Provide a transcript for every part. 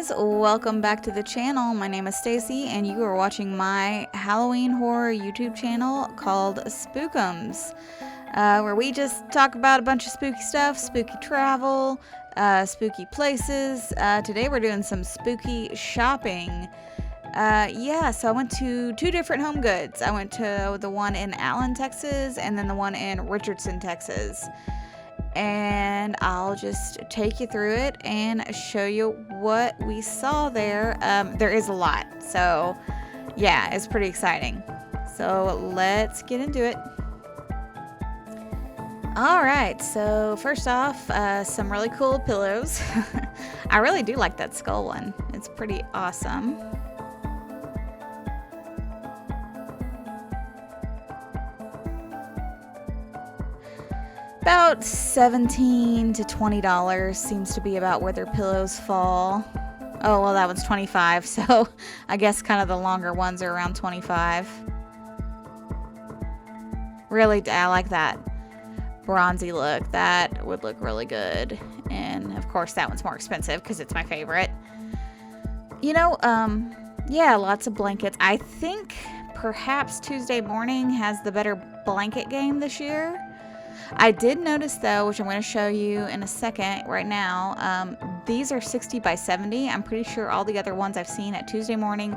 guys, welcome back to the channel. My name is Stacy and you are watching my Halloween horror YouTube channel called Spookums, where we just talk about a bunch of spooky stuff, spooky travel, spooky places. Today we're doing some spooky shopping. So I went to two different Homegoods. I went to the one in Allen, Texas, and then the one in Richardson, Texas. And I'll just take you through it and show you what we saw there. There is a lot, so yeah, it's pretty exciting. So let's get into it. Alright, so first off, some really cool pillows. I really do like that skull one. It's pretty awesome. About $17 to $20 seems to be about where their pillows fall. Oh, well, that one's $25, so I guess kind of the longer ones are around $25. Really, I like that bronzy look. That would look really good. And, of course, that one's more expensive because it's my favorite. You know, yeah, lots of blankets. I think perhaps Tuesday Morning has the better blanket game this year. I did notice though, which I'm going to show you in a second right now, these are 60 by 70. I'm pretty sure all the other ones I've seen at Tuesday Morning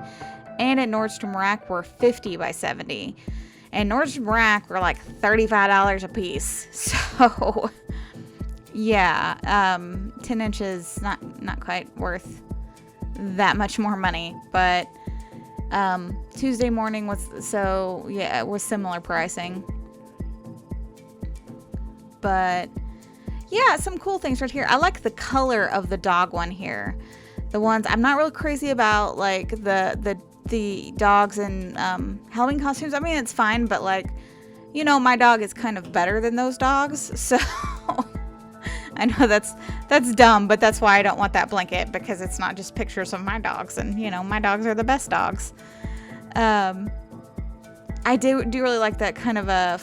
and at Nordstrom Rack were 50 by 70. And Nordstrom Rack were like $35 a piece. So yeah, 10 inches, not quite worth that much more money, but Tuesday Morning was, so yeah, it was similar pricing. But yeah, some cool things right here. I like the color of the dog one here. The ones I'm not really crazy about, like the dogs in Halloween costumes. I mean, it's fine, but like, you know, my dog is kind of better than those dogs. So I know that's dumb, but that's why I don't want that blanket, because it's not just pictures of my dogs, and you know, my dogs are the best dogs. I do really like that kind of a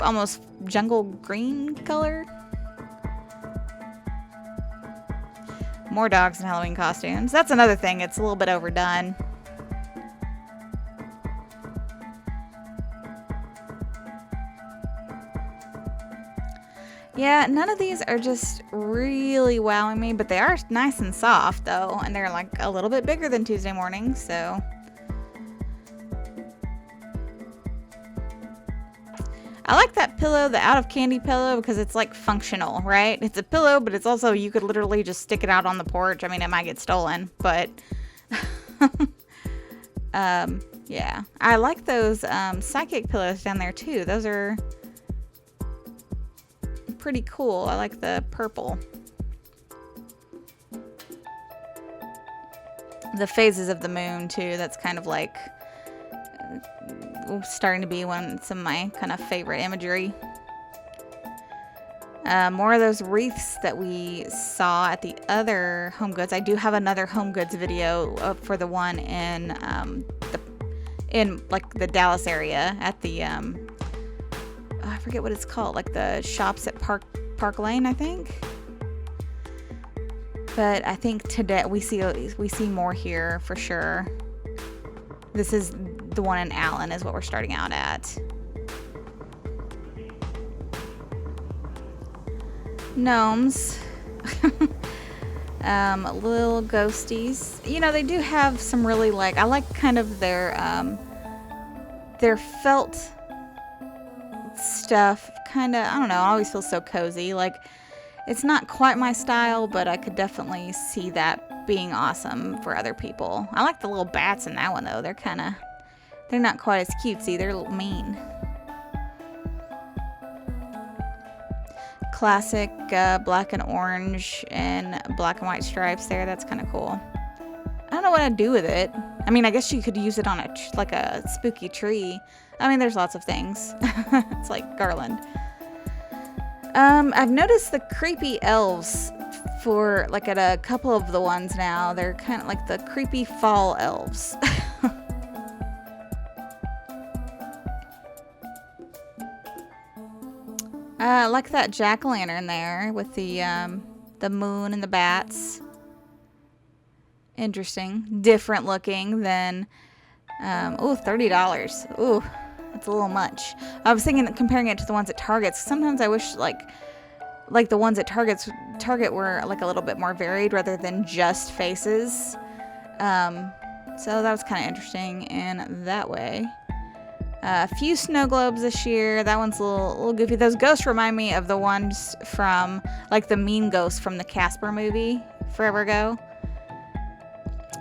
almost jungle green color. More dogs in Halloween costumes. That's another thing. It's a little bit overdone. Yeah, none of these are just really wowing me, but they are nice and soft though, and they're like a little bit bigger than Tuesday Morning, so I like that pillow, the out of candy pillow, because it's like functional, right? It's a pillow, but it's also, you could literally just stick it out on the porch. I mean, it might get stolen, but yeah. I like those psychic pillows down there too. Those are pretty cool. I like the purple. The phases of the moon too. That's kind of like starting to be some of my kind of favorite imagery. More of those wreaths that we saw at the other Homegoods. I do have another Homegoods video for the one in like the Dallas area at the I forget what it's called, like the shops at Park Lane, I think. But I think today we see more here for sure. This is the one in Allen is what we're starting out at. Gnomes. Little ghosties. You know, they do have some really, like, I like kind of their felt stuff. Kind of, I don't know, I always feel so cozy. Like, it's not quite my style, but I could definitely see that being awesome for other people. I like the little bats in that one though. They're not quite as cutesy. They're a little mean. Classic black and orange and black and white stripes there. That's kind of cool. I don't know what I'd do with it. I mean, I guess you could use it on like a spooky tree. I mean, there's lots of things. It's like garland. I've noticed the creepy elves for like at a couple of the ones now. They're kind of like the creepy fall elves. I like that jack-o'-lantern there with the moon and the bats. Interesting. Different looking than, oh, $30. Ooh, that's a little much. I was thinking comparing it to the ones at Target's. Sometimes I wish like the ones at Target were like a little bit more varied rather than just faces. So that was kind of interesting in that way. A few snow globes this year. That one's a little goofy. Those ghosts remind me of the ones from, like, the mean ghosts from the Casper movie forever ago.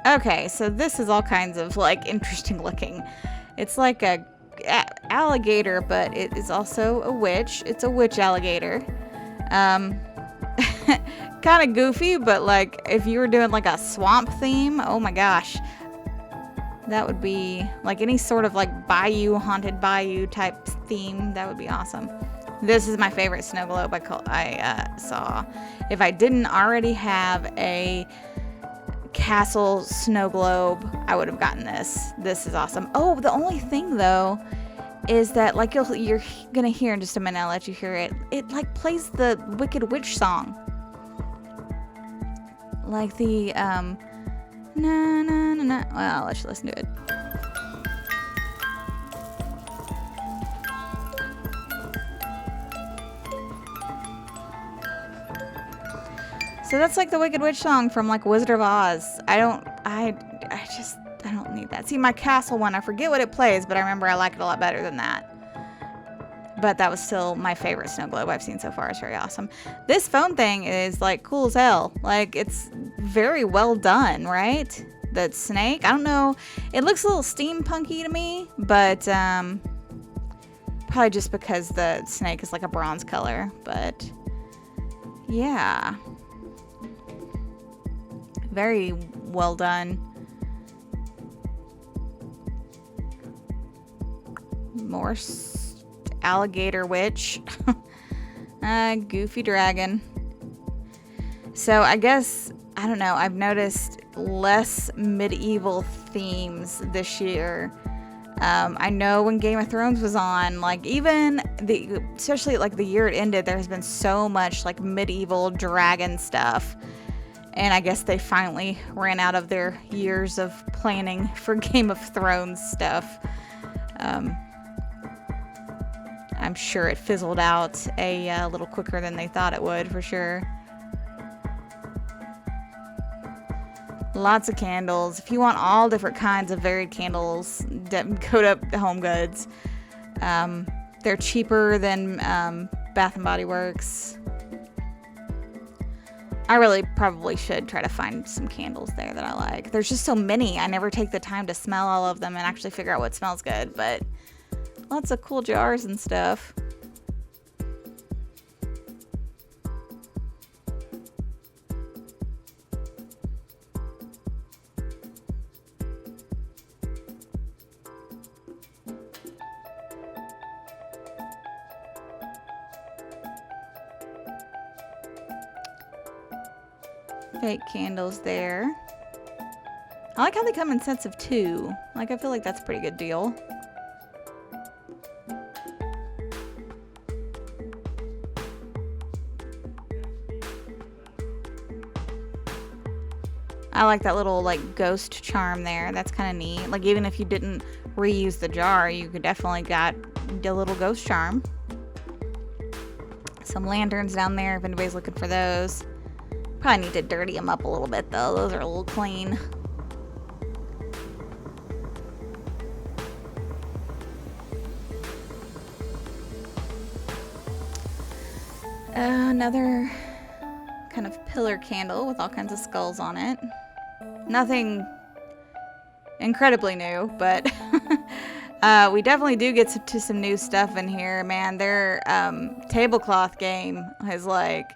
Okay, so this is all kinds of, like, interesting looking. It's like a alligator, but it is also a witch. It's a witch alligator. Kind of goofy, but, like, if you were doing, like, a swamp theme, oh my gosh. That would be, like, any sort of, like, bayou, haunted bayou type theme. That would be awesome. This is my favorite snow globe I saw. If I didn't already have a castle snow globe, I would have gotten this. This is awesome. Oh, the only thing, though, is that, like, you're going to hear in just a minute. I'll let you hear it. It, like, plays the Wicked Witch song. Like the, na na na na. Well, let's listen to it. So that's like the Wicked Witch song from like Wizard of Oz. I don't need that. See, my castle one, I forget what it plays, but I remember I like it a lot better than that. But that was still my favorite snow globe I've seen so far. It's very awesome. This phone thing is like cool as hell. Like, it's very well done, right? The snake, I don't know. It looks a little steampunky to me, but probably just because the snake is like a bronze color. But yeah, very well done. More alligator witch. Goofy dragon. So I guess, I don't know, I've noticed less medieval themes this year. I know when Game of Thrones was on, like, even especially like the year it ended, there has been so much like medieval dragon stuff. And I guess they finally ran out of their years of planning for Game of Thrones stuff. I'm sure it fizzled out a little quicker than they thought it would, for sure. Lots of candles. If you want all different kinds of varied candles, go to Homegoods. They're cheaper than Bath and Body Works. I really probably should try to find some candles there that I like. There's just so many. I never take the time to smell all of them and actually figure out what smells good, but lots of cool jars and stuff. Fake candles there. I like how they come in sets of 2. Like, I feel like that's a pretty good deal. I like that little, like, ghost charm there. That's kind of neat. Like, even if you didn't reuse the jar, you could definitely got a little ghost charm. Some lanterns down there if anybody's looking for those. Probably need to dirty them up a little bit, though. Those are a little clean. Another kind of pillar candle with all kinds of skulls on it. Nothing incredibly new, but we definitely do get to some new stuff in here. Man, their tablecloth game is like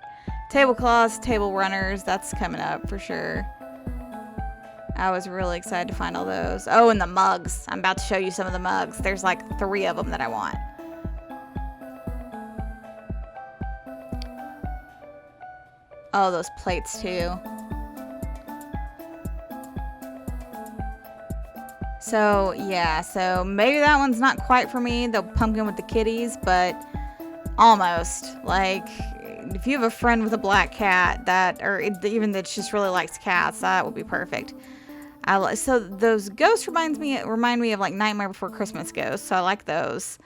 tablecloths, table runners. That's coming up for sure. I was really excited to find all those. Oh, and the mugs. I'm about to show you some of the mugs. There's like 3 of them that I want. Oh, those plates too. So, yeah, so maybe that one's not quite for me, the pumpkin with the kitties, but almost. Like, if you have a friend with a black cat or even that just really likes cats, that would be perfect. So those ghosts remind me of like Nightmare Before Christmas ghosts. So I like those.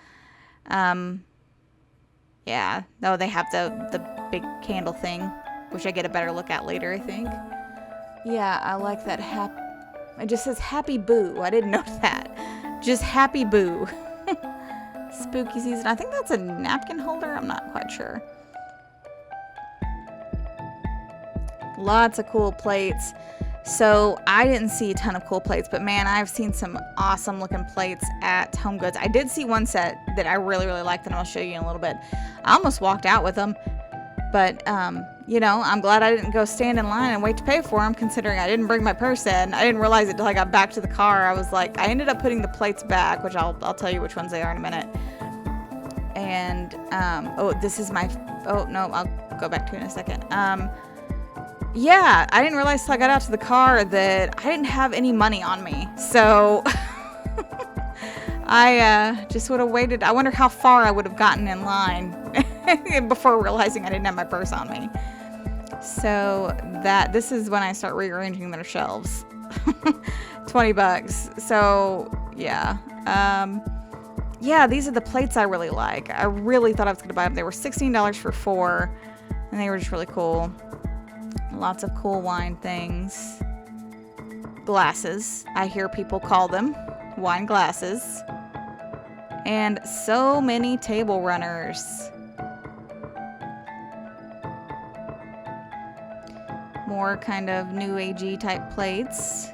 Yeah. Oh, they have the big candle thing, which I get a better look at later, I think. Yeah, I like that. It just says Happy Boo. I didn't notice that. Just Happy Boo. Spooky season. I think that's a napkin holder. I'm not quite sure. Lots of cool plates. So I didn't see a ton of cool plates, but man, I've seen some awesome looking plates at Homegoods. I did see one set that I really, really liked, and I'll show you in a little bit. I almost walked out with them, but you know, I'm glad I didn't go stand in line and wait to pay for them, considering I didn't bring my purse in. I didn't realize it until I got back to the car. I was like, I ended up putting the plates back, which I'll tell you which ones they are in a minute. And oh, this is my, oh no, I'll go back to it in a second. Yeah, I didn't realize till I got out to the car that I didn't have any money on me. So I just would have waited. I wonder how far I would have gotten in line before realizing I didn't have my purse on me. So this is when I start rearranging their shelves. $20. So yeah. Yeah, these are the plates I really like. I really thought I was going to buy them. They were $16 for 4, and they were just really cool. Lots of cool wine things. Glasses, I hear people call them. Wine glasses. And so many table runners. More kind of new agey type plates.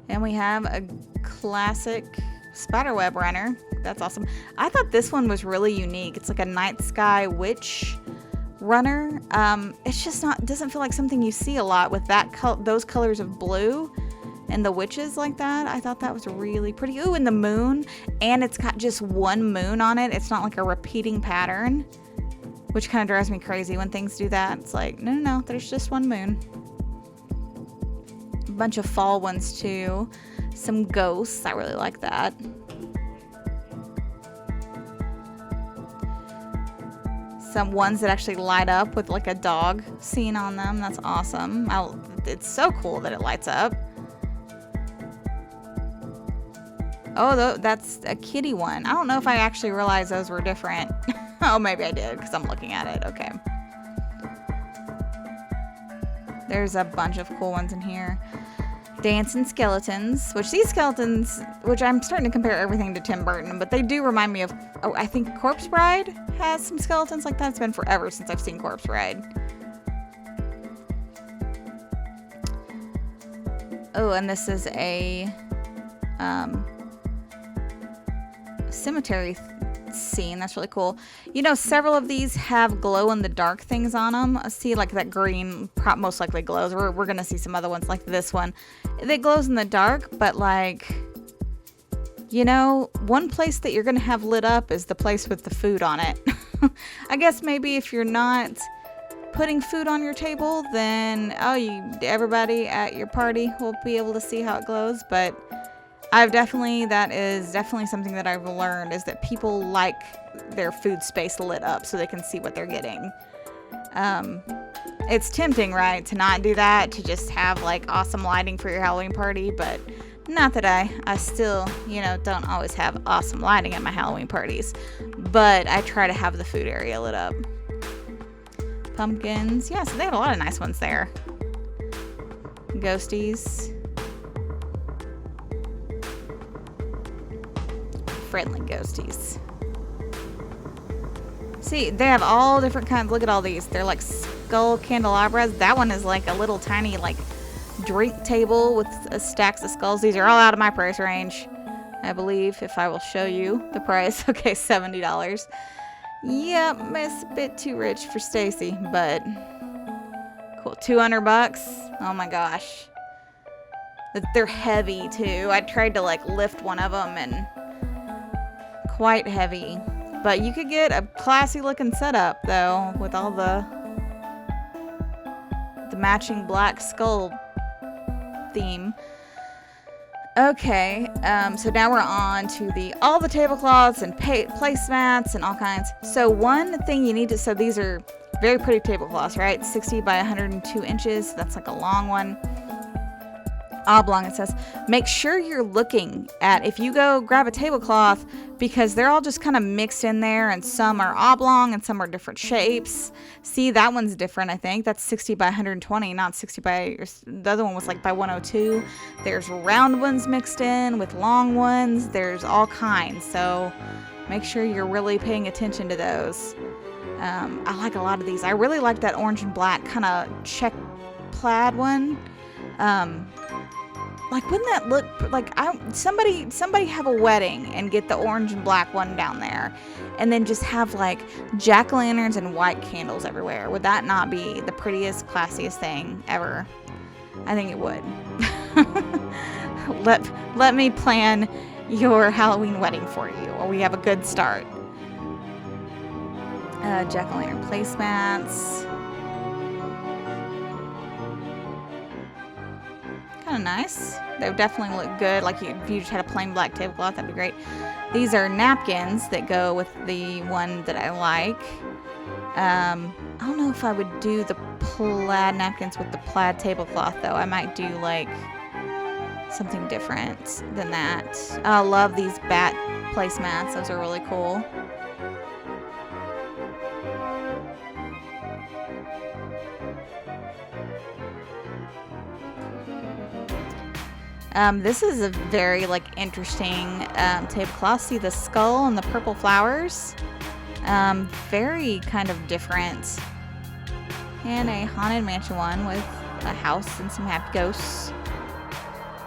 And we have a classic spiderweb runner. That's awesome. I thought this one was really unique. It's like a night sky witch runner. It's just doesn't feel like something you see a lot with those colors of blue and the witches like that. I thought that was really pretty. Ooh, and the moon, and it's got just one moon on it. It's not like a repeating pattern, which kind of drives me crazy when things do that. It's like, no, there's just one moon. A bunch of fall ones too. Some ghosts, I really like that. Some ones that actually light up with like a dog scene on them. That's awesome. It's so cool that it lights up. Oh, that's a kitty one. I don't know if I actually realized those were different. Oh, maybe I did because I'm looking at it. Okay. There's a bunch of cool ones in here. Dancing skeletons, which I'm starting to compare everything to Tim Burton, but they do remind me of, I think Corpse Bride has some skeletons like that. It's been forever since I've seen Corpse Bride. Oh, and this is a cemetery scene. That's really cool. You know, several of these have glow-in-the-dark things on them. See, like that green most likely glows. We're gonna see some other ones like this one. It glows in the dark, but like, you know, one place that you're gonna have lit up is the place with the food on it. I guess maybe if you're not putting food on your table, then everybody at your party will be able to see how it glows. But that is definitely something that I've learned, is that people like their food space lit up so they can see what they're getting. It's tempting, right, to not do that, to just have like awesome lighting for your Halloween party, but not that I still, don't always have awesome lighting at my Halloween parties, but I try to have the food area lit up. Pumpkins, yeah, so they have a lot of nice ones there. Ghosties. Friendly ghosties. See, they have all different kinds. Look at all these. They're like skull candelabras. That one is like a little tiny like drink table with stacks of skulls. These are all out of my price range, I believe, if I will show you the price. Okay, $70. Yep, it's a bit too rich for Stacy, but cool. $200. Oh my gosh. They're heavy too. I tried to like lift one of them and quite heavy. But you could get a classy looking setup though with all the matching black skull theme. Okay, so now we're on to all the tablecloths and placemats and all kinds. So one thing you need to, so these are very pretty tablecloths, right? 60 by 102 inches. That's like a long one. Oblong, it says. Make sure you're looking at, if you go grab a tablecloth, because they're all just kind of mixed in there, and some are oblong and some are different shapes. See, that one's different, I think. That's 60 by 120, not 60 by, the other one was like by 102. There's round ones mixed in with long ones. There's all kinds, so make sure you're really paying attention to those. I like a lot of these. I really like that orange and black kind of check plaid one. Like, wouldn't that look like somebody have a wedding and get the orange and black one down there, and then just have like jack-o'-lanterns and white candles everywhere? Would that not be the prettiest, classiest thing ever? I think it would. Let me plan your Halloween wedding for you, or we have a good start. Jack-o'-lantern placemats. Kind of nice. They would definitely look good. Like if you just had a plain black tablecloth, that'd be great. These are napkins that go with the one that I like. I don't know if I would do the plaid napkins with the plaid tablecloth though. I might do like something different than that. I love these bat placemats. Those are really cool. This is a very like interesting tablecloth. See the skull and the purple flowers? Very kind of different. And a haunted mansion one with a house and some happy ghosts.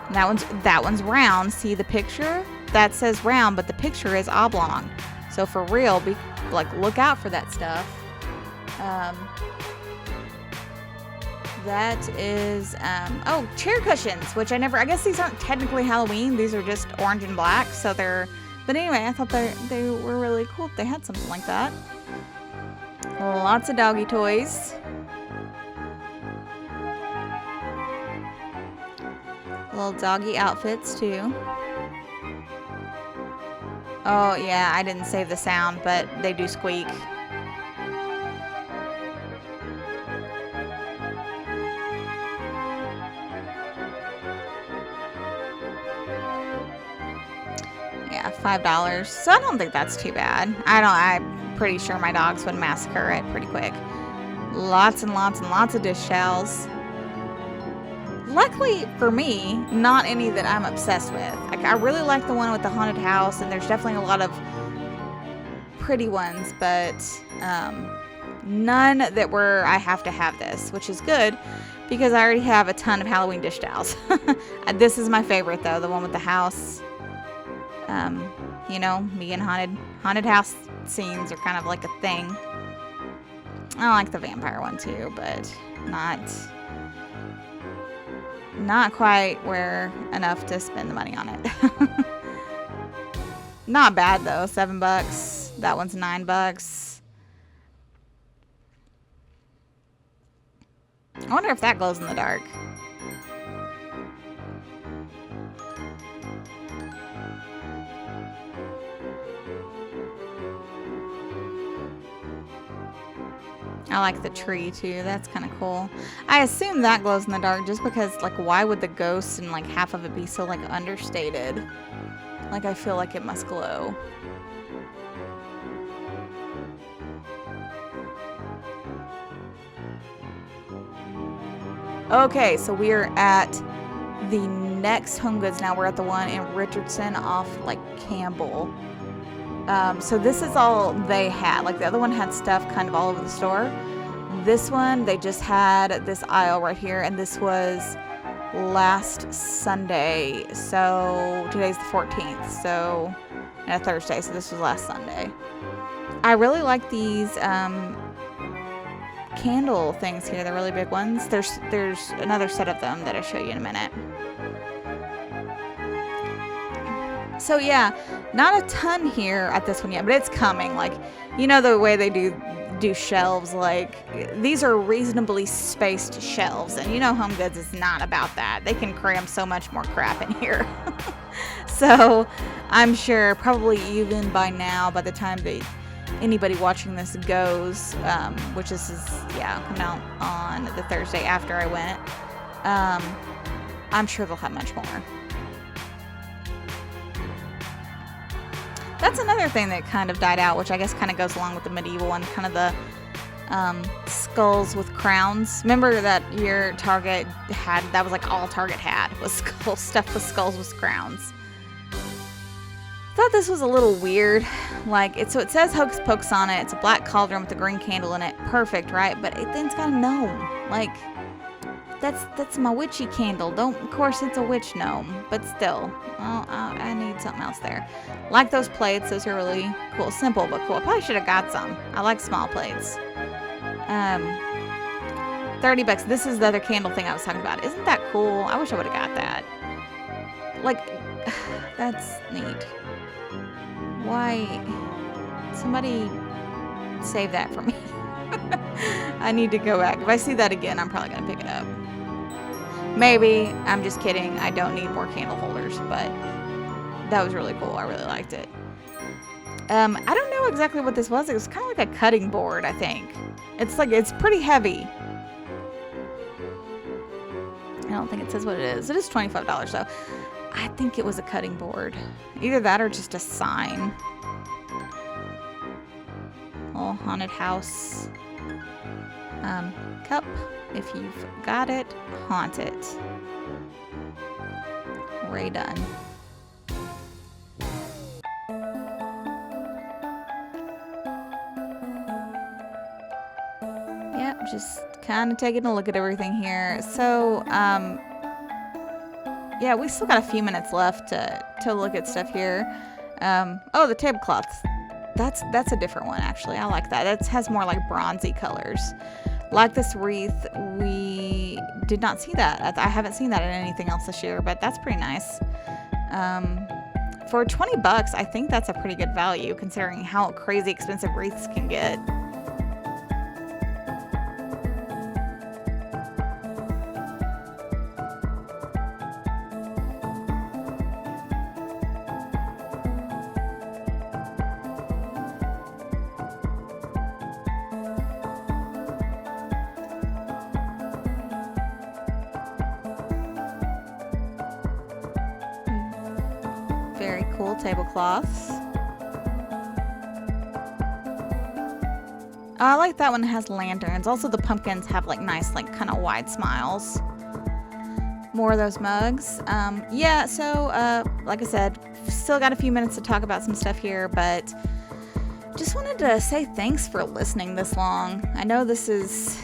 And that one's round. See the picture? That says round, but the picture is oblong. So for real, look out for that stuff. That is, chair cushions, which I guess these aren't technically Halloween. These are just orange and black. So but anyway, I thought they were really cool if they had something like that. Lots of doggy toys. Little doggy outfits too. Oh yeah, I didn't save the sound, but they do squeak. Yeah, $5. So I don't think that's too bad. I'm pretty sure my dogs would massacre it pretty quick. Lots and lots and lots of dish towels. Luckily for me, not any that I'm obsessed with. Like, I really like the one with the haunted house, and there's definitely a lot of pretty ones, but none that were I have to have this, which is good because I already have a ton of Halloween dish towels. This is my favorite though, the one with the house. You know, me and haunted house scenes are kind of like a thing. I like the vampire one too, but not quite enough to spend the money on it. Not bad though, $7. That one's $9. I wonder if that glows in the dark. I like the tree too. That's kind of cool. I assume that glows in the dark just because, like, why would the ghosts and like half of it be so like understated? Like, I feel like it must glow. Okay, so we are at the next Homegoods now. We're at the one in Richardson off like Campbell. So this is all they had. Like, the other one had stuff kind of all over the store. This one, they just had this aisle right here, and this was last Sunday. So today's the 14th, so Thursday, so this was last Sunday. I really like these candle things here. They're really big ones. There's another set of them that I'll show you in a minute. So yeah, not a ton here at this one yet, but it's coming. Like, you know the way they do do shelves. Like, these are reasonably spaced shelves, and you know Homegoods is not about that. They can cram so much more crap in here. So I'm sure probably even by now, by the time that anybody watching this goes, which is coming out on the Thursday after I went, I'm sure they'll have much more. That's another thing that kind of died out, which I guess kind of goes along with the medieval one, kind of the skulls with crowns. Remember that your Target had, that was like all Target had, was skulls, stuff with skulls with crowns. Thought this was a little weird. Like, so it says Hocus Pocus on it. It's a black cauldron with a green candle in it. Perfect, right? But then it's got a gnome. Like, that's my witchy candle. Of course it's a witch gnome, but still. Well, I need something else there. Like those plates. Those are really cool. Simple but cool. I probably should have got some. I like small plates. $30. This is the other candle thing I was talking about. Isn't that cool? I wish I would have got that. Like, that's neat. Why? Somebody save that for me. I need to go back. If I see that again, I'm probably going to pick it up. Maybe. I'm just kidding. I don't need more candle holders, but that was really cool. I really liked it. I don't know exactly what this was. It was kind of like a cutting board, I think. It's pretty heavy. I don't think it says what it is. It is $25 though. I think it was a cutting board. Either that or just a sign. Oh, haunted house. Cup. If you've got it, haunt it. Ray done. Yep, just kind of taking a look at everything here. So, yeah, we still got a few minutes left to look at stuff here. Oh, the tablecloths. That's a different one, actually. I like that. That has more like bronzy colors. Like this wreath, we did not see that. I haven't seen that in anything else this year, but that's pretty nice. For $20, I think that's a pretty good value considering how crazy expensive wreaths can get. Very cool tablecloths. I like that one. It has lanterns. Also, the pumpkins have like nice, like kind of wide smiles. More of those mugs. Yeah, so like I said, still got a few minutes to talk about some stuff here, but just wanted to say thanks for listening this long. I know this is,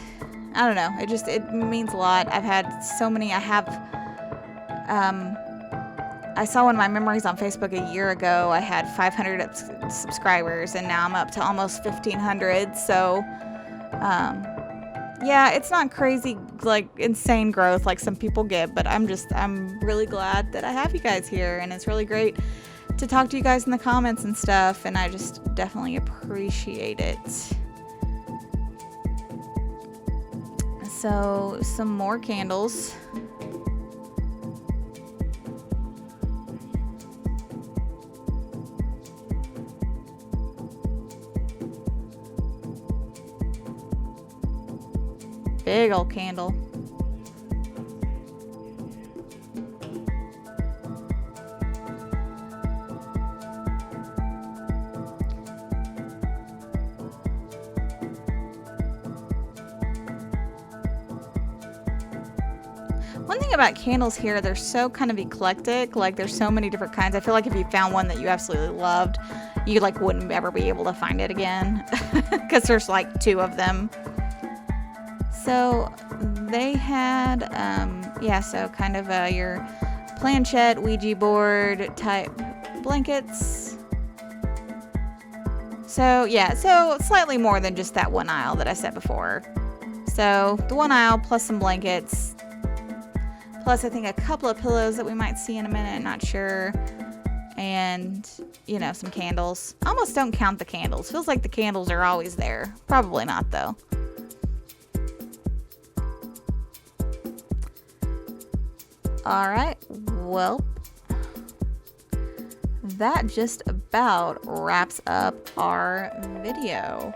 I don't know, it means a lot. I've had so many. I saw one of my memories on Facebook a year ago. I had 500 subscribers, and now I'm up to almost 1,500. So, yeah, it's not crazy, like insane growth like some people get, but I'm really glad that I have you guys here, and it's really great to talk to you guys in the comments and stuff, and I just definitely appreciate it. So, some more candles. Big old candle. One thing about candles here, they're so kind of eclectic. Like, there's so many different kinds. I feel like if you found one that you absolutely loved, you like wouldn't ever be able to find it again because there's like 2 of them. So they had, yeah, so kind of your planchette, Ouija board type blankets. So, yeah, so slightly more than just that one aisle that I said before. So the one aisle plus some blankets, plus I think a couple of pillows that we might see in a minute, not sure. and, you know, some candles. I almost don't count the candles. Feels like the candles are always there. Probably not, though. Alright, well, that just about wraps up our video.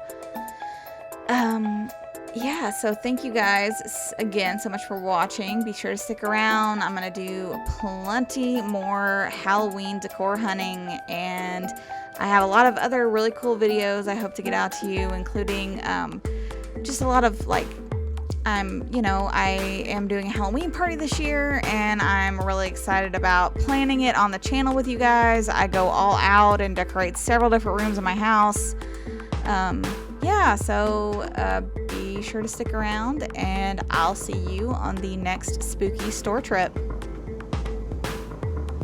Yeah, so thank you guys again so much for watching. Be sure to stick around. I'm gonna do plenty more Halloween decor hunting, and I have a lot of other really cool videos I hope to get out to you, including just a lot of like I am doing a Halloween party this year, and I'm really excited about planning it on the channel with you guys. I go all out and decorate several different rooms in my house. Yeah, so be sure to stick around, and I'll see you on the next spooky store trip.